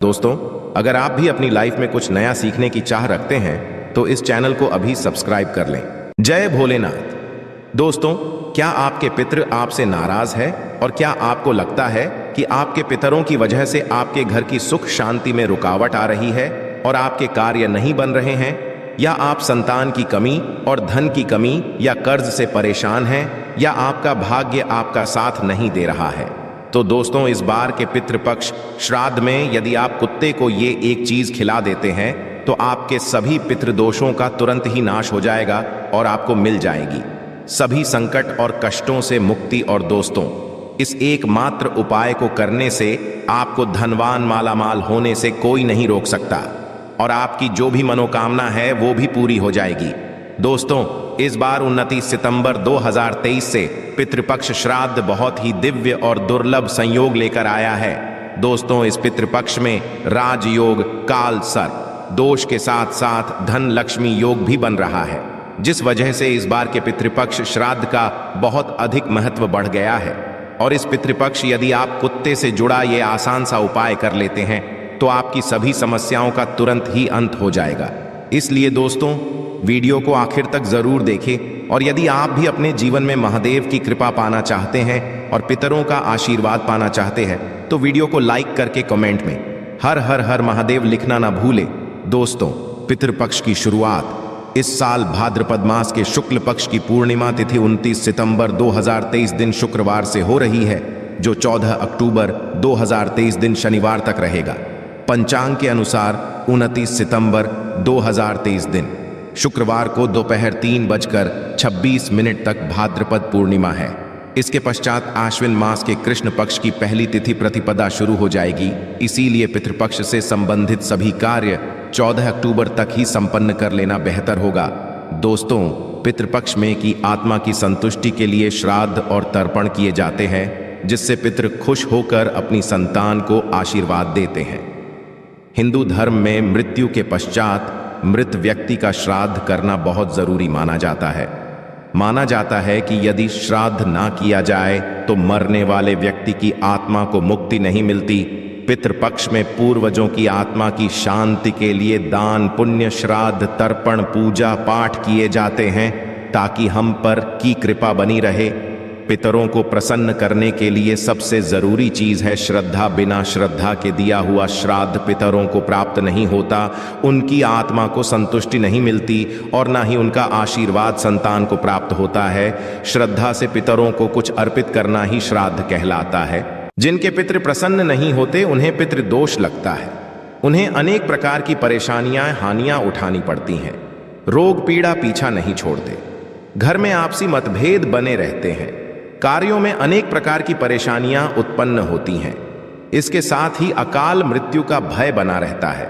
दोस्तों, अगर आप भी अपनी लाइफ में कुछ नया सीखने की चाह रखते हैं तो इस चैनल को अभी सब्सक्राइब कर लें। जय भोलेनाथ। दोस्तों, क्या आपके पितृ आपसे नाराज है और क्या आपको लगता है कि आपके पितरों की वजह से आपके घर की सुख शांति में रुकावट आ रही है और आपके कार्य नहीं बन रहे हैं, या आप संतान की कमी और धन की कमी या कर्ज से परेशान हैं, या आपका भाग्य आपका साथ नहीं दे रहा है? तो दोस्तों, इस बार के पितृपक्ष श्राद्ध में यदि आप कुत्ते को ये एक चीज खिला देते हैं तो आपके सभी पितृदोषों का तुरंत ही नाश हो जाएगा और आपको मिल जाएगी सभी संकट और कष्टों से मुक्ति। और दोस्तों, इस एकमात्र उपाय को करने से आपको धनवान मालामाल होने से कोई नहीं रोक सकता और आपकी जो भी मनोकामना है वो भी पूरी हो जाएगी। दोस्तों, इस बार 29 सितंबर 2023 से पितृपक्ष श्राद्ध बहुत ही दिव्य और दुर्लभ संयोग लेकर आया है। दोस्तों, इस पितृपक्ष में राजयोग, काल सर्प दोष के साथ साथ धन लक्ष्मी योग भी बन रहा है, जिस वजह से इस बार के पितृपक्ष श्राद्ध का बहुत अधिक महत्व बढ़ गया है। और इस पितृपक्ष यदि आप कुत्ते से जुड़ा ये आसान सा उपाय कर लेते हैं तो आपकी सभी समस्याओं का तुरंत ही अंत हो जाएगा। इसलिए दोस्तों, वीडियो को आखिर तक जरूर देखें। और यदि आप भी अपने जीवन में महादेव की कृपा पाना चाहते हैं और पितरों का आशीर्वाद पाना चाहते हैं तो वीडियो को लाइक करके कमेंट में हर हर हर महादेव लिखना ना भूलें। दोस्तों, पितृपक्ष की शुरुआत इस साल भाद्रपद मास के शुक्ल पक्ष की पूर्णिमा तिथि 29 सितंबर 2023 दिन शुक्रवार से हो रही है, जो 14 अक्टूबर 2023 दिन शनिवार तक रहेगा। पंचांग के अनुसार 29 सितंबर 2023 दिन शुक्रवार को दोपहर 3:26 तक भाद्रपद पूर्णिमा है। इसके पश्चात आश्विन मास के कृष्ण पक्ष की पहली तिथि प्रतिपदा शुरू हो जाएगी। इसीलिए पितृपक्ष से संबंधित सभी कार्य 14 अक्टूबर तक ही संपन्न कर लेना बेहतर होगा। दोस्तों, पितृपक्ष में की आत्मा की संतुष्टि के लिए श्राद्ध और तर्पण किए जाते हैं, जिससे पितृ खुश होकर अपनी संतान को आशीर्वाद देते हैं। हिंदू धर्म में मृत्यु के पश्चात मृत व्यक्ति का श्राद्ध करना बहुत जरूरी माना जाता है। माना जाता है कि यदि श्राद्ध ना किया जाए तो मरने वाले व्यक्ति की आत्मा को मुक्ति नहीं मिलती। पितृपक्ष में पूर्वजों की आत्मा की शांति के लिए दान, पुण्य, श्राद्ध, तर्पण, पूजा पाठ किए जाते हैं ताकि हम पर की कृपा बनी रहे। पितरों को प्रसन्न करने के लिए सबसे जरूरी चीज है श्रद्धा। बिना श्रद्धा के दिया हुआ श्राद्ध पितरों को प्राप्त नहीं होता, उनकी आत्मा को संतुष्टि नहीं मिलती और ना ही उनका आशीर्वाद संतान को प्राप्त होता है। श्रद्धा से पितरों को कुछ अर्पित करना ही श्राद्ध कहलाता है। जिनके पितृ प्रसन्न नहीं होते उन्हें पितृदोष लगता है। उन्हें अनेक प्रकार की परेशानियां, हानियां उठानी पड़ती हैं। रोग पीड़ा पीछा नहीं छोड़ते। घर में आपसी मतभेद बने रहते हैं। कार्यों में अनेक प्रकार की परेशानियां उत्पन्न होती हैं। इसके साथ ही अकाल मृत्यु का भय बना रहता है।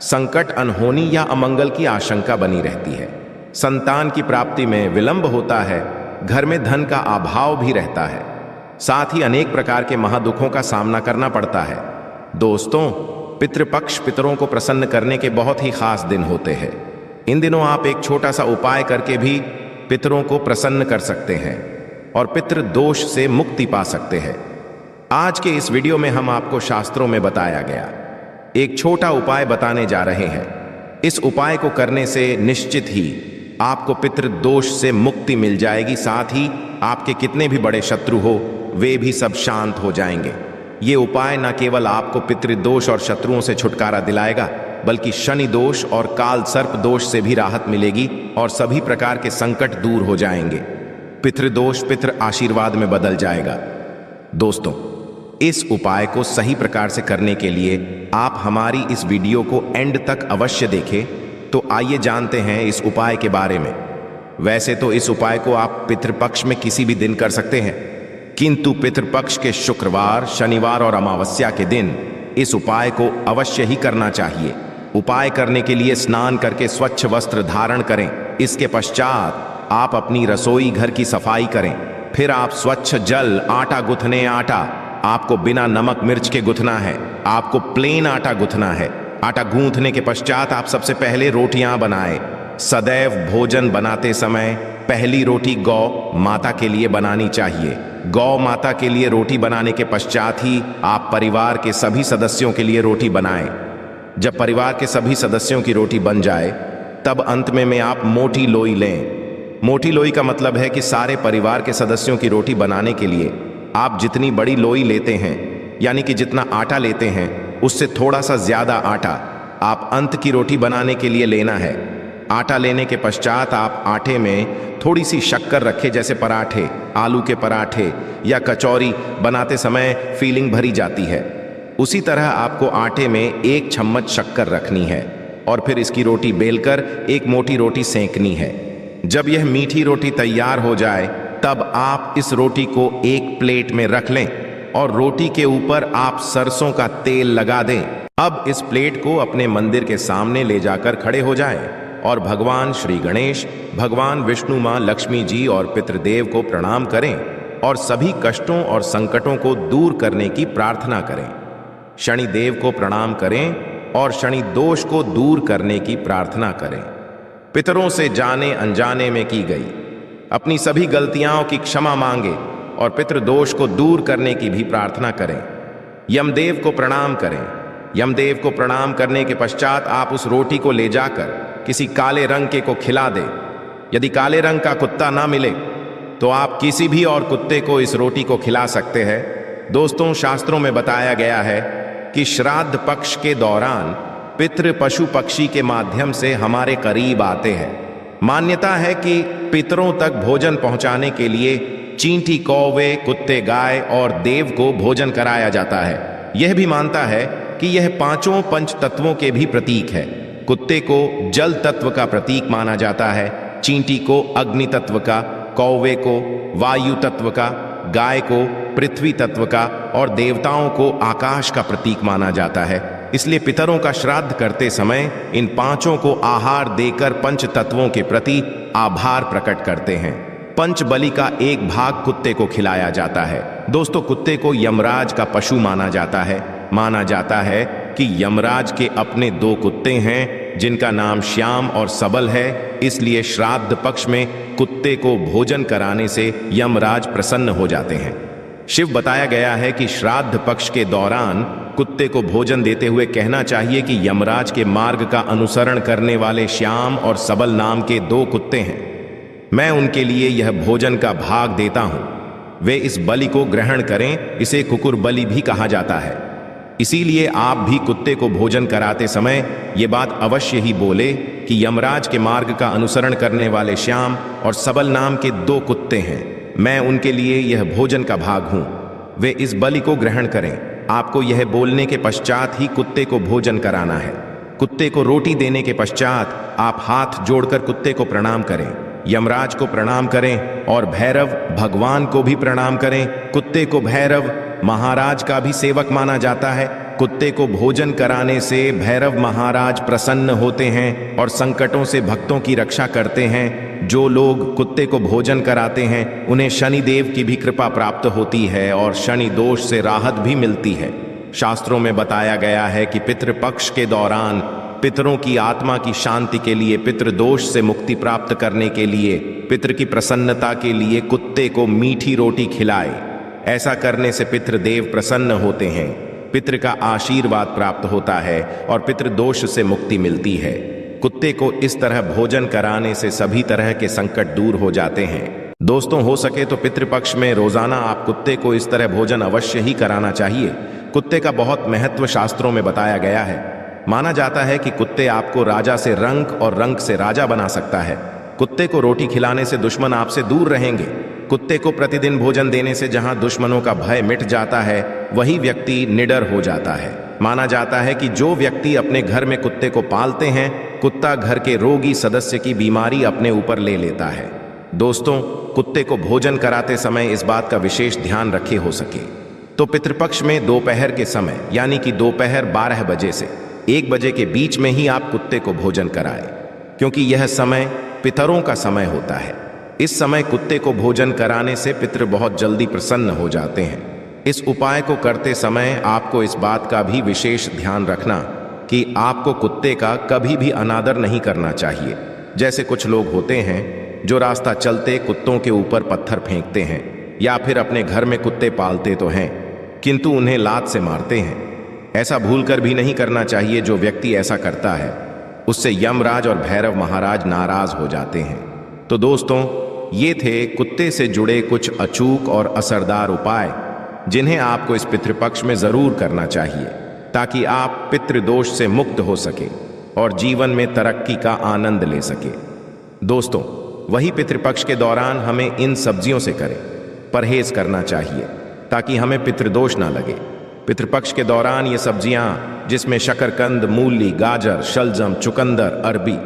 संकट, अनहोनी या अमंगल की आशंका बनी रहती है। संतान की प्राप्ति में विलंब होता है। घर में धन का अभाव भी रहता है। साथ ही अनेक प्रकार के महादुखों का सामना करना पड़ता है। दोस्तों, पितृपक्ष पितरों को प्रसन्न करने के बहुत ही खास दिन होते हैं। इन दिनों आप एक छोटा सा उपाय करके भी पितरों को प्रसन्न कर सकते हैं और पितृ दोष से मुक्ति पा सकते हैं। आज के इस वीडियो में हम आपको शास्त्रों में बताया गया एक छोटा उपाय बताने जा रहे हैं। इस उपाय को करने से निश्चित ही आपको पितृ दोष से मुक्ति मिल जाएगी। साथ ही आपके कितने भी बड़े शत्रु हो वे भी सब शांत हो जाएंगे। ये उपाय न केवल आपको पितृदोष और शत्रुओं से छुटकारा दिलाएगा, बल्कि शनि दोष और काल सर्प दोष से भी राहत मिलेगी और सभी प्रकार के संकट दूर हो जाएंगे। पितृदोष पितृ आशीर्वाद में बदल जाएगा। दोस्तों, इस उपाय को सही प्रकार से करने के लिए आप हमारी इस वीडियो को एंड तक अवश्य देखें। तो आइए जानते हैं इस उपाय के बारे में। वैसे तो इस उपाय को आप पितृपक्ष में किसी भी दिन कर सकते हैं, किंतु पितृपक्ष के शुक्रवार, शनिवार और अमावस्या के दिन इस उपाय को अवश्य ही करना चाहिए। उपाय करने के लिए स्नान करके स्वच्छ वस्त्र धारण करें। इसके पश्चात आप अपनी रसोई घर की सफाई करें। फिर आप स्वच्छ जल, आटा गूंथने आटा आपको बिना नमक मिर्च के गूंथना है। आपको प्लेन आटा गूंथना है। आटा गूंथने के पश्चात आप सबसे पहले रोटियां बनाएं। सदैव भोजन बनाते समय पहली रोटी गौ माता के लिए बनानी चाहिए। गौ माता के लिए रोटी बनाने के पश्चात ही आप परिवार के सभी सदस्यों के लिए रोटी बनाएं। जब परिवार के सभी सदस्यों की रोटी बन जाए तब अंत में आप मोटी लोई लें। मोटी लोई का मतलब है कि सारे परिवार के सदस्यों की रोटी बनाने के लिए आप जितनी बड़ी लोई लेते हैं, यानी कि जितना आटा लेते हैं उससे थोड़ा सा ज्यादा आटा आप अंत की रोटी बनाने के लिए लेना है। आटा लेने के पश्चात आप आटे में थोड़ी सी शक्कर रखें, जैसे पराठे, आलू के पराठे या कचौरी बनाते समय फीलिंग भरी जाती है। उसी तरह आपको आटे में 1 चम्मच शक्कर रखनी है और फिर इसकी रोटी बेलकर एक मोटी रोटी सेंकनी है। जब यह मीठी रोटी तैयार हो जाए तब आप इस रोटी को एक प्लेट में रख लें और रोटी के ऊपर आप सरसों का तेल लगा दें। अब इस प्लेट को अपने मंदिर के सामने ले जाकर खड़े हो जाएं और भगवान श्री गणेश, भगवान विष्णु, मां लक्ष्मी जी और पितृदेव को प्रणाम करें और सभी कष्टों और संकटों को दूर करने की प्रार्थना करें। शनिदेव को प्रणाम करें और शनि दोष को दूर करने की प्रार्थना करें। पितरों से जाने अनजाने में की गई अपनी सभी गलतियों की क्षमा मांगे और पितृदोष को दूर करने की भी प्रार्थना करें। यमदेव को प्रणाम करें। यमदेव को प्रणाम करने के पश्चात आप उस रोटी को ले जाकर किसी काले रंग के को खिला दें। यदि काले रंग का कुत्ता ना मिले तो आप किसी भी और कुत्ते को इस रोटी को खिला सकते हैं। दोस्तों, शास्त्रों में बताया गया है कि श्राद्ध पक्ष के दौरान पितृ पशु पक्षी के माध्यम से हमारे करीब आते हैं। मान्यता है कि पितरों तक भोजन पहुंचाने के लिए चींटी, कौवे, कुत्ते, गाय और देव को भोजन कराया जाता है। यह भी मानता है कि यह पांचों पंच तत्वों के भी प्रतीक है। कुत्ते को जल तत्व का प्रतीक माना जाता है, चींटी को अग्नि तत्व का, कौवे को वायु तत्व का, गाय को पृथ्वी तत्व का और देवताओं को आकाश का प्रतीक माना जाता है। इसलिए पितरों का श्राद्ध करते समय इन पांचों को आहार देकर पंच तत्वों के प्रति आभार प्रकट करते हैं। पंच बलि का एक भाग कुत्ते को खिलाया जाता है। दोस्तों, कुत्ते को यमराज का पशु माना जाता है। माना जाता है कि यमराज के अपने 2 कुत्ते हैं जिनका नाम श्याम और सबल है। इसलिए श्राद्ध पक्ष में कुत्ते को भोजन कराने से यमराज प्रसन्न हो जाते हैं। शिव बताया गया है कि श्राद्ध पक्ष के दौरान कुत्ते को भोजन देते हुए कहना चाहिए कि यमराज के मार्ग का अनुसरण करने वाले श्याम और सबल नाम के 2 कुत्ते हैं। मैं उनके लिए यह भोजन का भाग देता हूं। वे इस बलि को ग्रहण करें। इसे कुकुर बलि भी कहा जाता है। इसीलिए आप भी कुत्ते को भोजन कराते समय ये बात अवश्य ही बोले कि यमराज के मार्ग का अनुसरण करने वाले श्याम और सबल नाम के 2 कुत्ते हैं। मैं उनके लिए यह भोजन का भाग हूं। वे इस बलि को ग्रहण करें। आपको यह बोलने के पश्चात ही कुत्ते को भोजन कराना है। कुत्ते को रोटी देने के पश्चात आप हाथ जोड़कर कुत्ते को प्रणाम करें, यमराज को प्रणाम करें और भैरव भगवान को भी प्रणाम करें। कुत्ते को भैरव महाराज का भी सेवक माना जाता है। कुत्ते को भोजन कराने से भैरव महाराज प्रसन्न होते हैं और संकटों से भक्तों की रक्षा करते हैं। जो लोग कुत्ते को भोजन कराते हैं उन्हें शनि देव की भी कृपा प्राप्त होती है और शनि दोष से राहत भी मिलती है। शास्त्रों में बताया गया है कि पितृपक्ष के दौरान पितरों की आत्मा की शांति के लिए, पितृदोष से मुक्ति प्राप्त करने के लिए, पितृ की प्रसन्नता के लिए कुत्ते को मीठी रोटी खिलाए। ऐसा करने से पितृदेव प्रसन्न होते हैं, पितृ का आशीर्वाद प्राप्त होता है और पितृदोष से मुक्ति मिलती है। कुत्ते को इस तरह भोजन कराने से सभी तरह के संकट दूर हो जाते हैं। दोस्तों, हो सके तो पितृपक्ष में रोजाना आप कुत्ते को इस तरह भोजन अवश्य ही कराना चाहिए। कुत्ते का बहुत महत्व शास्त्रों में बताया गया है। माना जाता है कि कुत्ते आपको राजा से रंक और रंक से राजा बना सकता है। कुत्ते को रोटी खिलाने से दुश्मन आपसे दूर रहेंगे। कुत्ते को प्रतिदिन भोजन देने से जहां दुश्मनों का भय मिट जाता है, वही व्यक्ति निडर हो जाता है। माना जाता है कि जो व्यक्ति अपने घर में कुत्ते को पालते हैं, कुत्ता घर के रोगी सदस्य की बीमारी अपने ऊपर ले लेता है। दोस्तों, कुत्ते को भोजन कराते समय इस बात का विशेष ध्यान रखे हो सके तो पितृपक्ष में दोपहर के समय, यानी कि दोपहर 12 बजे से 1 बजे के बीच में ही आप कुत्ते को भोजन कराएं, क्योंकि यह समय पितरों का समय होता है। इस समय कुत्ते को भोजन कराने से पितृ बहुत जल्दी प्रसन्न हो जाते हैं। इस उपाय को करते समय आपको इस बात का भी विशेष ध्यान रखना कि आपको कुत्ते का कभी भी अनादर नहीं करना चाहिए। जैसे कुछ लोग होते हैं जो रास्ता चलते कुत्तों के ऊपर पत्थर फेंकते हैं। या फिर अपने घर में कुत्ते पालते तो हैं किंतु उन्हें लात से मारते हैं। ऐसा भूलकर भी नहीं करना चाहिए। जो व्यक्ति ऐसा करता है उससे यमराज और भैरव महाराज नाराज हो जाते हैं। तो दोस्तों, ये थे कुत्ते से जुड़े कुछ अचूक और असरदार उपाय जिन्हें आपको इस पितृपक्ष में जरूर करना चाहिए ताकि आप पितृदोष से मुक्त हो सके और जीवन में तरक्की का आनंद ले सके। दोस्तों, वही पितृपक्ष के दौरान हमें इन सब्जियों से करें परहेज करना चाहिए ताकि हमें पितृदोष ना लगे। पितृपक्ष के दौरान ये सब्जियां जिसमें शकरकंद, मूली, गाजर, शलजम, चुकंदर, अरबी,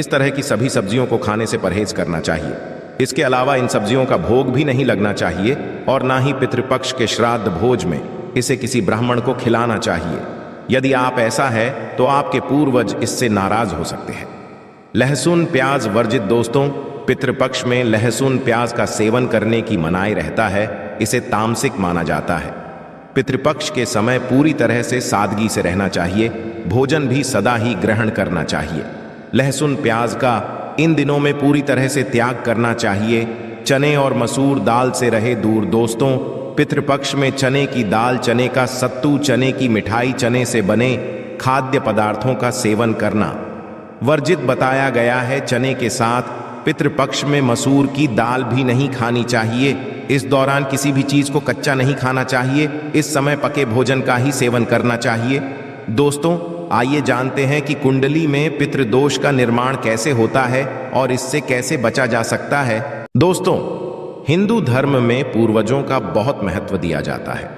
इस तरह की सभी सब्जियों को खाने से परहेज करना चाहिए। इसके अलावा इन सब्जियों का भोग भी नहीं लगना चाहिए और ना ही पितृपक्ष के श्राद्ध भोज में इसे किसी ब्राह्मण को खिलाना चाहिए। यदि आप ऐसा है तो आपके पूर्वज इससे नाराज हो सकते हैं। लहसुन प्याज वर्जित। दोस्तों, पितृपक्ष में लहसुन प्याज का सेवन करने की मनाही रहता है। इसे तामसिक माना जाता है। पितृपक्ष के समय पूरी तरह से सादगी से रहना चाहिए। भोजन भी सदा ही ग्रहण करना चाहिए। लहसुन प्याज का इन दिनों में पूरी तरह से त्याग करना चाहिए। चने और मसूर दाल से रहे दूर। दोस्तों, पितृपक्ष में चने की दाल, चने का सत्तू, चने की मिठाई, चने से बने खाद्य पदार्थों का सेवन करना वर्जित बताया गया है। चने के साथ पितृपक्ष में मसूर की दाल भी नहीं खानी चाहिए। इस दौरान किसी भी चीज को कच्चा नहीं खाना चाहिए। इस समय पके भोजन का ही सेवन करना चाहिए। दोस्तों, आइए जानते हैं कि कुंडली में पितृदोष का निर्माण कैसे होता है और इससे कैसे बचा जा सकता है। दोस्तों, हिंदू धर्म में पूर्वजों का बहुत महत्व दिया जाता है।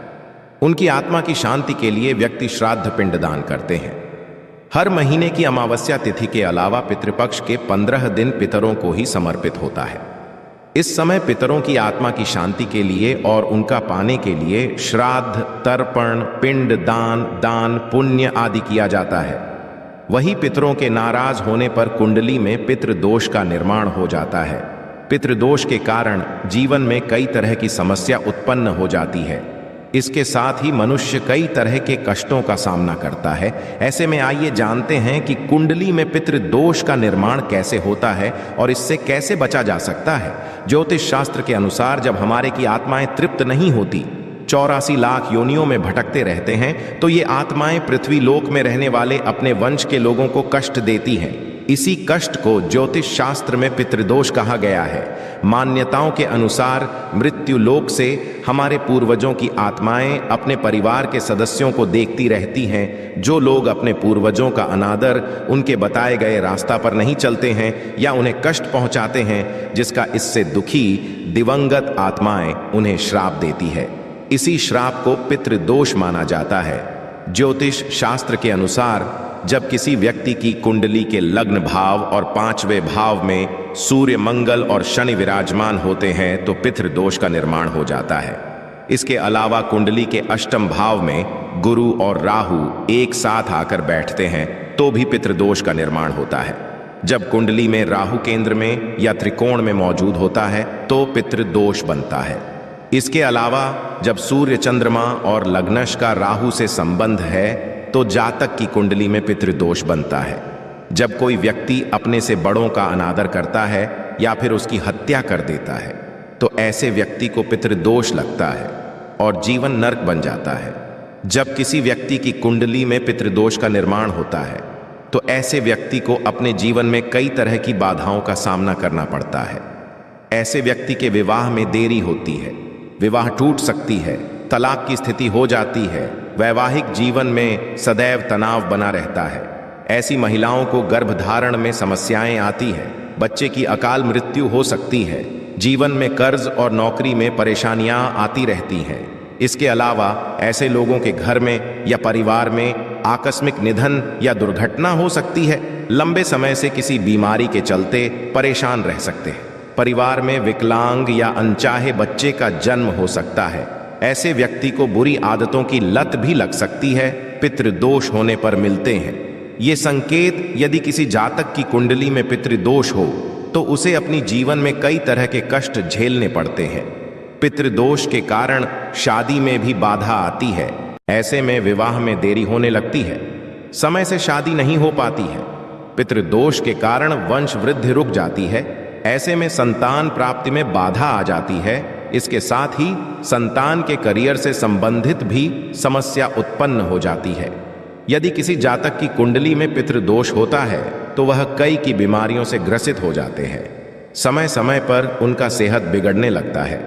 उनकी आत्मा की शांति के लिए व्यक्ति श्राद्ध पिंडदान करते हैं। हर महीने की अमावस्या तिथि के अलावा पितृपक्ष के 15 दिन पितरों को ही समर्पित होता है। इस समय पितरों की आत्मा की शांति के लिए और उनका पाने के लिए श्राद्ध, तर्पण, पिंड दान, दान पुण्य आदि किया जाता है। वही पितरों के नाराज होने पर कुंडली में पितृदोष का निर्माण हो जाता है। पितृदोष के कारण जीवन में कई तरह की समस्या उत्पन्न हो जाती है। इसके साथ ही मनुष्य कई तरह के कष्टों का सामना करता है। ऐसे में आइए जानते हैं कि कुंडली में पितृदोष का निर्माण कैसे होता है और इससे कैसे बचा जा सकता है। ज्योतिष शास्त्र के अनुसार जब हमारे की आत्माएं तृप्त नहीं होती, 84 लाख योनियों में भटकते रहते हैं, तो ये आत्माएं पृथ्वी लोक में रहने वाले अपने वंश के लोगों को कष्ट देती हैं। इसी कष्ट को ज्योतिष शास्त्र में पितृदोष कहा गया है। मान्यताओं के अनुसार मृत्यु लोक से हमारे पूर्वजों की आत्माएं अपने परिवार के सदस्यों को देखती रहती हैं। जो लोग अपने पूर्वजों का अनादर, उनके बताए गए रास्ता पर नहीं चलते हैं या उन्हें कष्ट पहुंचाते हैं, जिसका इससे दुखी दिवंगत आत्माएं उन्हें श्राप देती है। इसी श्राप को पितृदोष माना जाता है। ज्योतिष शास्त्र के अनुसार जब किसी व्यक्ति की कुंडली के लग्न भाव और 5वें भाव में सूर्य, मंगल और शनि विराजमान होते हैं तो पितृदोष का निर्माण हो जाता है। इसके अलावा कुंडली के अष्टम भाव में गुरु और राहु एक साथ आकर बैठते हैं तो भी पितृदोष का निर्माण होता है। जब कुंडली में राहु केंद्र में या त्रिकोण में मौजूद होता है तो पितृदोष बनता है। इसके अलावा जब सूर्य, चंद्रमा और लग्नश का राहु से संबंध है तो जातक की कुंडली में पितृदोष बनता है। जब कोई व्यक्ति अपने से बड़ों का अनादर करता है या फिर उसकी हत्या कर देता है तो ऐसे व्यक्ति को पितृदोष लगता है और जीवन नरक बन जाता है। जब किसी व्यक्ति की कुंडली में पितृदोष का निर्माण होता है तो ऐसे व्यक्ति को अपने जीवन में कई तरह की बाधाओं का सामना करना पड़ता है। ऐसे व्यक्ति के विवाह में देरी होती है, विवाह टूट सकती है, तलाक की स्थिति हो जाती है, वैवाहिक जीवन में सदैव तनाव बना रहता है। ऐसी महिलाओं को गर्भधारण में समस्याएं आती है, बच्चे की अकाल मृत्यु हो सकती है, जीवन में कर्ज और नौकरी में परेशानियां आती रहती हैं। इसके अलावा ऐसे लोगों के घर में या परिवार में आकस्मिक निधन या दुर्घटना हो सकती है। लंबे समय से किसी बीमारी के चलते परेशान रह सकते हैं। परिवार में विकलांग या अनचाहे बच्चे का जन्म हो सकता है। ऐसे व्यक्ति को बुरी आदतों की लत भी लग सकती है, पितृदोष होने पर मिलते हैं। ये संकेत यदि किसी जातक की कुंडली में पितृदोष हो तो उसे अपनी जीवन में कई तरह के कष्ट झेलने पड़ते हैं। पितृदोष के कारण शादी में भी बाधा आती है। ऐसे में विवाह में देरी होने लगती है, समय से शादी नहीं हो पाती है। पितृदोष के कारण वंश वृद्धि रुक जाती है। ऐसे में संतान प्राप्ति में बाधा आ जाती है इसके साथ ही संतान के करियर से संबंधित भी समस्या उत्पन्न हो जाती है। यदि किसी जातक की कुंडली में पितृदोष होता है तो वह कई की बीमारियों से ग्रसित हो जाते हैं। समय समय पर उनका सेहत बिगड़ने लगता है।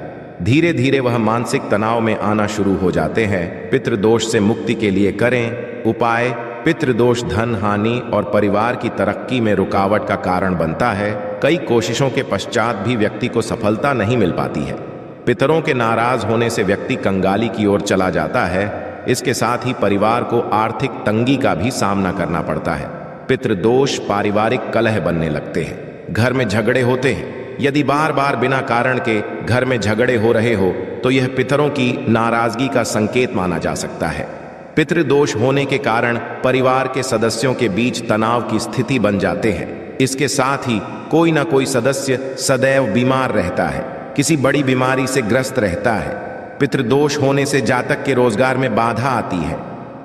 धीरे धीरे वह मानसिक तनाव में आना शुरू हो जाते हैं। पितृदोष से मुक्ति के लिए करें उपाय। पितृदोष धन हानि और परिवार की तरक्की में रुकावट का कारण बनता है। कई कोशिशों के पश्चात भी व्यक्ति को सफलता नहीं मिल पाती है। पितरों के नाराज होने से व्यक्ति कंगाली की ओर चला जाता है। इसके साथ ही परिवार को आर्थिक तंगी का भी सामना करना पड़ता है। पितृदोष पारिवारिक कलह बनने लगते हैं। घर में झगड़े होते हैं। यदि बार बार बिना कारण के घर में झगड़े हो रहे हो तो यह पितरों की नाराजगी का संकेत माना जा सकता है। पितृदोष होने के कारण परिवार के सदस्यों के बीच तनाव की स्थिति बन जाते हैं। इसके साथ ही कोई ना कोई सदस्य सदैव बीमार रहता है, किसी बड़ी बीमारी से ग्रस्त रहता है। पितृदोष होने से जातक के रोजगार में बाधा आती है।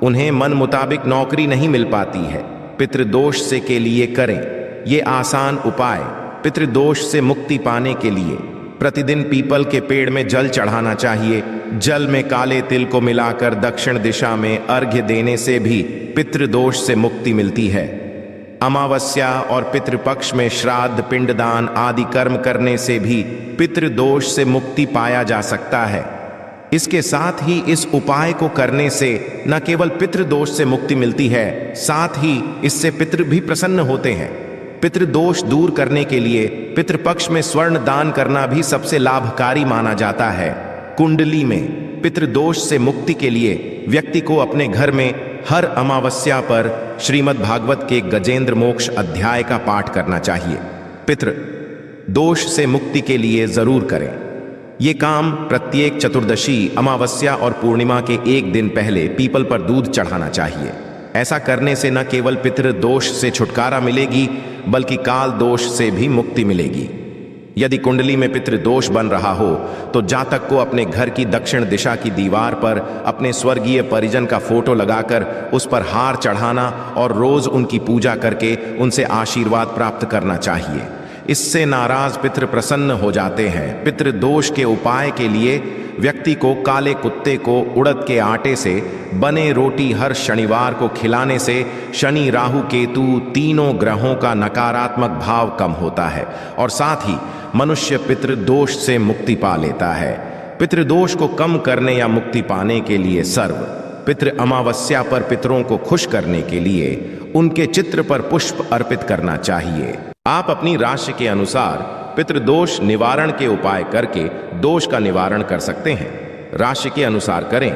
उन्हें मन मुताबिक नौकरी नहीं मिल पाती है। पितृदोष से के लिए करें ये आसान उपाय। पितृदोष से मुक्ति पाने के लिए प्रतिदिन पीपल के पेड़ में जल चढ़ाना चाहिए। जल में काले तिल को मिलाकर दक्षिण दिशा में अर्घ्य देने से भी पितृदोष से मुक्ति मिलती है। अमावस्या और पितृपक्ष में श्राद्ध पिंडदान आदि कर्म करने से भी पितृदोष से मुक्ति पाया जा सकता है। इसके साथ ही इस उपाय को करने से न केवल पितृदोष से मुक्ति मिलती है, साथ ही इससे पितृ भी प्रसन्न होते हैं। पितृदोष दूर करने के लिए पितृपक्ष में स्वर्ण दान करना भी सबसे लाभकारी माना जाता है। कुंडली में पितृदोष से मुक्ति के लिए व्यक्ति को अपने घर में हर अमावस्या पर श्रीमद् भागवत के गजेंद्र मोक्ष अध्याय का पाठ करना चाहिए। पितृ दोष से मुक्ति के लिए जरूर करें। ये काम प्रत्येक चतुर्दशी अमावस्या और पूर्णिमा के एक दिन पहले पीपल पर दूध चढ़ाना चाहिए। ऐसा करने से न केवल पितृदोष से छुटकारा मिलेगी बल्कि काल दोष से भी मुक्ति मिलेगी। यदि कुंडली में पितृदोष बन रहा हो तो जातक को अपने घर की दक्षिण दिशा की दीवार पर अपने स्वर्गीय परिजन का फोटो लगाकर उस पर हार चढ़ाना और रोज उनकी पूजा करके उनसे आशीर्वाद प्राप्त करना चाहिए। इससे नाराज पितृ प्रसन्न हो जाते हैं। पितृदोष के उपाय के लिए व्यक्ति को काले कुत्ते को उड़द के आटे से बने रोटी हर शनिवार को खिलाने से शनि राहु केतु तीनों ग्रहों का नकारात्मक भाव कम होता है और साथ ही मनुष्य पितृदोष से मुक्ति पा लेता है। पितृदोष को कम करने या मुक्ति पाने के लिए पितृ अमावस्या पर पितरों को खुश करने के लिए उनके चित्र पर पुष्प अर्पित करना चाहिए। आप अपनी राशि के अनुसार पितृदोष निवारण के उपाय करके दोष का निवारण कर सकते हैं। राशि के अनुसार करें।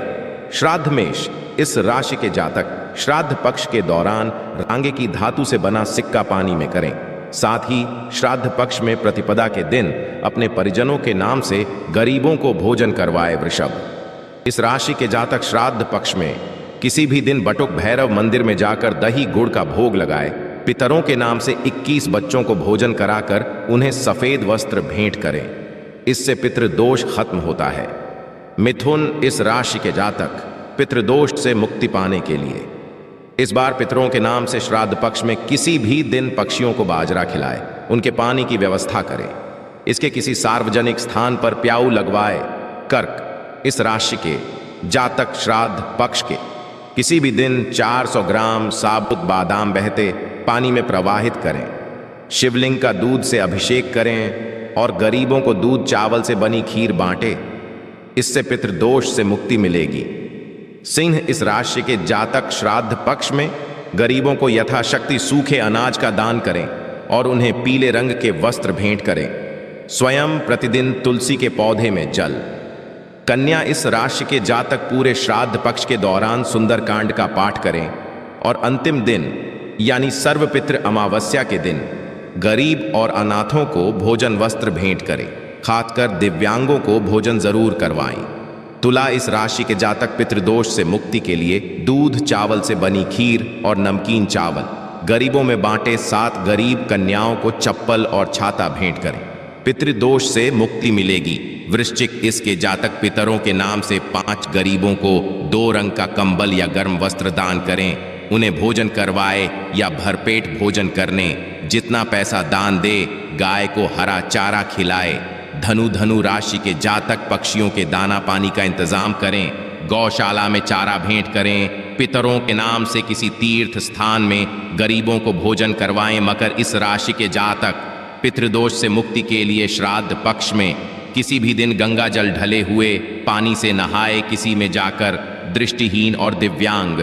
श्राद्ध मेष, इस राशि के जातक श्राद्ध पक्ष के दौरान रांगे की धातु से बना सिक्का पानी में करें। साथ ही श्राद्ध पक्ष में प्रतिपदा के दिन अपने परिजनों के नाम से गरीबों को भोजन करवाए। वृषभ, इस राशि के जातक श्राद्ध पक्ष में किसी भी दिन बटुक भैरव मंदिर में जाकर दही गुड़ का भोग लगाए। पितरों के नाम से 21 बच्चों को भोजन कराकर उन्हें सफेद वस्त्र भेंट करें। इससे पितृदोष खत्म होता है। मिथुन, इस राशि के जातक पितृदोष से मुक्ति पाने के लिए इस बार पितरों के नाम से श्राद्ध पक्ष में किसी भी दिन पक्षियों को बाजरा खिलाए, उनके पानी की व्यवस्था करें। इसके किसी सार्वजनिक स्थान पर प्याऊ लगवाए। कर्क, इस राशि के जातक श्राद्ध पक्ष के किसी भी दिन 400 ग्राम साबुत बादाम बहते पानी में प्रवाहित करें। शिवलिंग का दूध से अभिषेक करें और गरीबों को दूध चावल से बनी खीर बांटे। इससे पितृदोष से मुक्ति मिलेगी। सिंह, इस राशि के जातक श्राद्ध पक्ष में गरीबों को यथाशक्ति सूखे अनाज का दान करें और उन्हें पीले रंग के वस्त्र भेंट करें। स्वयं प्रतिदिन तुलसी के पौधे में जल। कन्या, इस राशि के जातक पूरे श्राद्ध पक्ष के दौरान सुंदरकांड का पाठ करें और अंतिम दिन यानी सर्वपितृ अमावस्या के दिन गरीब और अनाथों को भोजन वस्त्र भेंट करें। खासकर दिव्यांगों को भोजन जरूर करवाएं। तुला, इस राशि के जातक पितृदोष से मुक्ति के लिए दूध चावल से बनी खीर और नमकीन चावल गरीबों में बांटे। 7 गरीब कन्याओं को चप्पल और छाता भेंट करें। पितृदोष से मुक्ति मिलेगी। वृश्चिक, इसके जातक पितरों के नाम से 5 गरीबों को 2 रंग का कंबल या गर्म वस्त्र दान करें। उन्हें भोजन करवाए या भरपेट भोजन करने जितना पैसा दान दे गाय को हरा चारा खिलाए। धनु राशि के जातक पक्षियों के दाना पानी का इंतजाम करें, गौशाला में चारा भेंट करें, पितरों के नाम से किसी तीर्थ स्थान में गरीबों को भोजन करवाएं। मकर इस राशि के जातक पितृदोष से मुक्ति के लिए श्राद्ध पक्ष में किसी भी दिन गंगा जल ढले हुए पानी से नहाए, किसी में जाकर दृष्टिहीन और दिव्यांग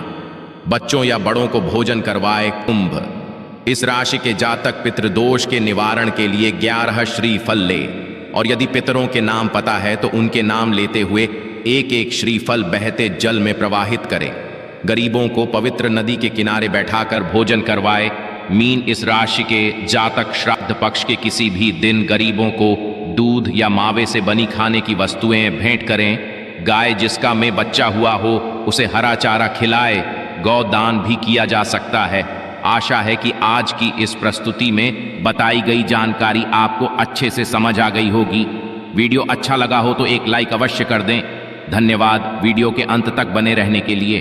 बच्चों या बड़ों को भोजन करवाए। कुंभ इस राशि के जातक पितृदोष के निवारण के लिए 11 श्रीफल ले, और यदि पितरों के नाम पता है तो उनके नाम लेते हुए एक एक श्रीफल बहते जल में प्रवाहित करें। गरीबों को पवित्र नदी के किनारे बैठाकर भोजन करवाए। मीन इस राशि के जातक श्राद्ध पक्ष के किसी भी दिन गरीबों को दूध या मावे से बनी खाने की वस्तुएं भेंट करें। गाय जिसका में बच्चा हुआ हो उसे हरा चारा खिलाए। गौदान भी किया जा सकता है। आशा है कि आज की इस प्रस्तुति में बताई गई जानकारी आपको अच्छे से समझ आ गई होगी। वीडियो अच्छा लगा हो तो एक लाइक अवश्य कर दें। धन्यवाद वीडियो के अंत तक बने रहने के लिए।